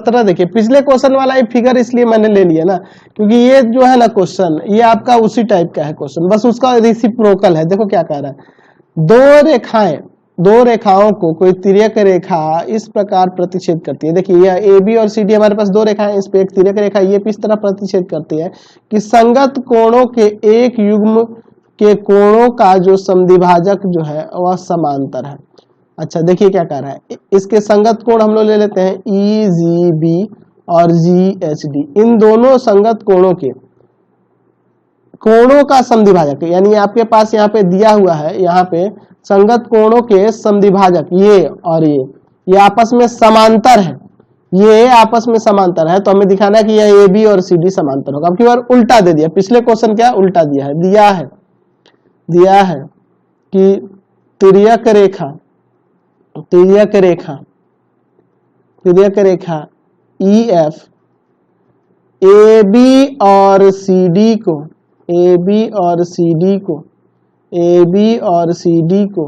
17 देखिए, पिछले क्वेश्चन वाला ये फिगर इसलिए मैंने ले लिया ना, क्योंकि ये जो है ना क्वेश्चन, ये आपका उसी टाइप का है क्वेश्चन, बस उसका रेसिप्रोकल है। देखो क्या कह रहा है, दो रेखाओं को कोई तिर्यक रेखा इस प्रकार प्रतिच्छेद करती है। देखिए यह ए बी और सी डी हमारे पास दो रेखाएं, इस पे एक तिर्यक रेखा ये इस तरह प्रतिच्छेद करती है कि संगत कोणों के एक युग्म के कोणों का जो समद्विभाजक जो है वह समांतर है। अच्छा देखिए क्या कह रहा है, इसके संगत कोण हम लोग ले लेते हैं ई जी बी और जी एच डी। इन दोनों संगत कोणों के कोणों का समद्विभाजक, यानी आपके पास यहाँ पे दिया हुआ है, यहाँ पे संगत कोणों के समद्विभाजक ये और ये आपस में समांतर है, ये आपस में समांतर है, तो हमें दिखाना है कि यह ए बी और सी डी समांतर होगा। अब की बार उल्टा दे दिया, पिछले क्वेश्चन क्या उल्टा दिया है कि तिर्यक रेखा ई एफ ए बी और सी डी को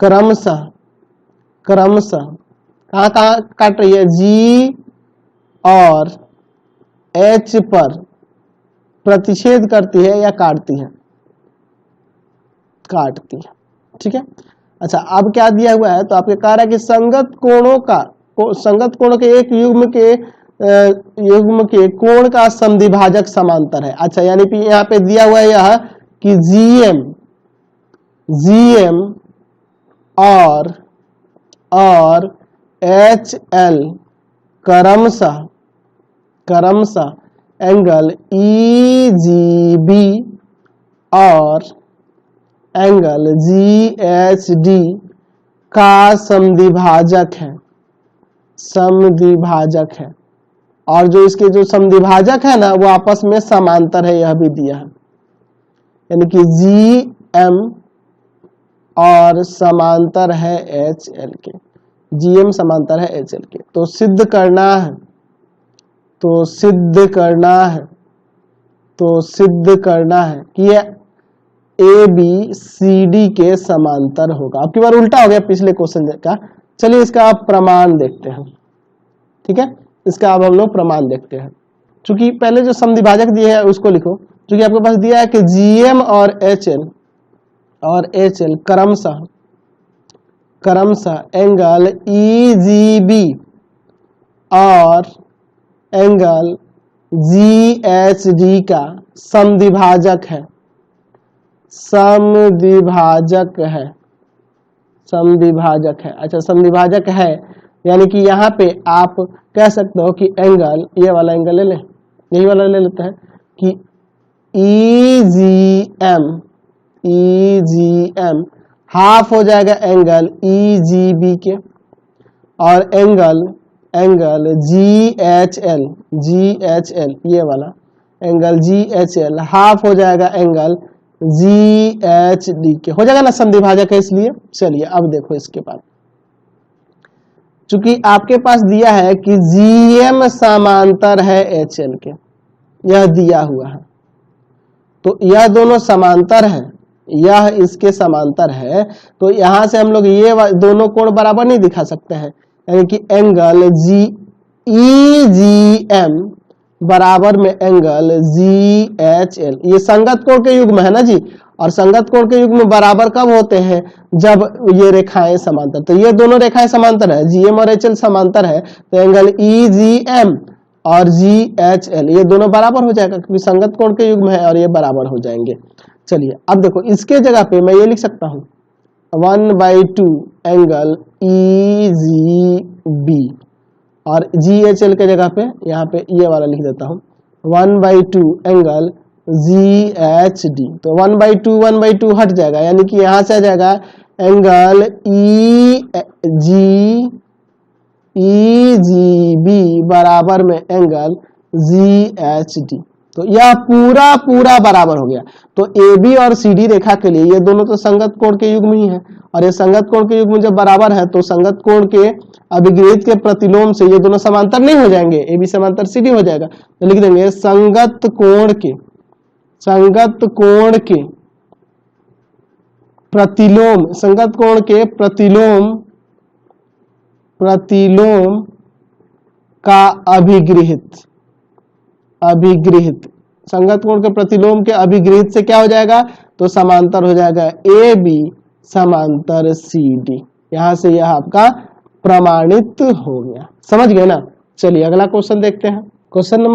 क्रमशः कहाँ काट रही है, जी और एच पर प्रतिच्छेद करती है या काटती है, ठीक है। अच्छा अब क्या दिया हुआ है, तो आपके कह रहा है कि संगत कोणों के एक युग्म के कोण का समद्विभाजक समांतर है। अच्छा यानी कि यहाँ पे दिया हुआ है यह कि GM और HL क्रमशः एंगल EGB और एंगल GHD का समद्विभाजक है, और जो इसके जो समद्विभाजक है ना वो आपस में समांतर है, यह भी दिया है, यानी कि GM और समांतर है HL के, GM समांतर है HL के। तो सिद्ध करना है कि ये ABCD के समांतर होगा। अब की बार उल्टा हो गया पिछले क्वेश्चन का। चलिए इसका आप प्रमाण देखते हैं, ठीक है, इसका अब हम लोग प्रमाण देखते हैं। चूंकि पहले जो समद्विभाजक दिए है उसको लिखो, चूंकि आपके पास दिया है कि GM और HL क्रमशः एंगल EGB और एंगल GHD का समद्विभाजक है। अच्छा समद्विभाजक है, यानी कि यहाँ पे आप कह सकते हो कि एंगल, ये वाला एंगल ले लें, यही वाला ले लेते हैं कि EGM हाफ हो जाएगा एंगल EGB के, और एंगल GHL ये वाला एंगल GHL हाफ हो जाएगा एंगल GHD के, हो जाएगा ना, समद्विभाजक है इसलिए। चलिए अब देखो इसके बाद, चूंकि आपके पास दिया है कि GM समांतर है HL के, यह दिया हुआ है, तो यह दोनों समांतर है, यह इसके समांतर है, तो यहां से हम लोग ये दोनों कोण बराबर नहीं दिखा सकते हैं, यानी कि एंगल EGM बराबर में एंगल GHL, ये संगत कोण के युग्म है ना जी, और संगत कोण के युग्म बराबर कब होते हैं, जब ये रेखाएं समांतर, तो ये दोनों रेखाएं समांतर है, GM और HL समांतर है, तो एंगल EGM और GHL ये दोनों बराबर हो जाएगा, क्योंकि संगत कोण के युग्म है और ये बराबर हो जाएंगे। चलिए अब देखो इसके जगह पे मैं ये लिख सकता हूं 1/2 एंगल EGB, और GHL के जगह पे यहाँ पे ये वाला लिख देता हूँ 1/2 एंगल GHD, तो 1/2 हट जाएगा, यानी कि यहाँ से आ जाएगा एंगल EGB बराबर में एंगल GHD, तो यह पूरा बराबर हो गया। तो AB और CD रेखा के लिए ये दोनों तो संगत कोण के युग्म ही है, और ये संगत कोण के युग्म जब बराबर है तो संगत कोण के अभिगृहित के प्रतिलोम से ये दोनों समांतर नहीं हो जाएंगे, AB समांतर CD हो जाएगा, तो लिख देंगे संगत कोण के प्रतिलोम, संगत कोण के प्रतिलोम का अभिगृहित संगत कोण के प्रतिलोम के अभिगृहित से क्या हो जाएगा, तो समांतर हो जाएगा ए बी समांतर सी डी। यहां से यह आपका प्रमाणित हो गया। समझ गए ना। चलिए अगला क्वेश्चन देखते हैं। Question number